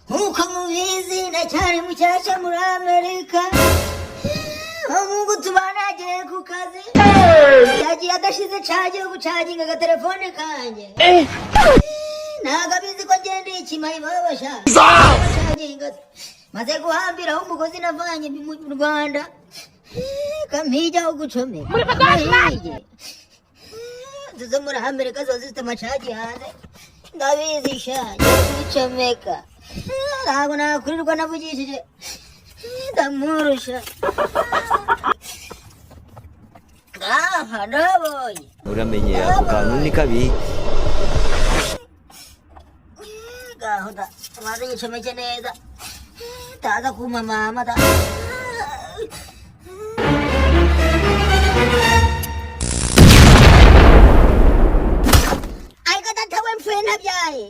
nkuko mubizi ndacyari mushyashya muri Amerika Mungu tubana agiye ku kazi yagiye adashize caje yo gucaginga agatelefone kanje ntago abizi ko ngende ikimayi babasha caginga maze guhambiraho umugozi navanye mu Rwanda kampija wo gucomeka zo muri Amerika zo zifite amacaji hanze ndabizi shaje gucomeka ntabwo nakurirwa navugishije ndamurusha nabonye uramenye ako kantu ni kabi gahoda maze yicomeke neza taza kuma mama da ariko datawe mpfuye nabyaye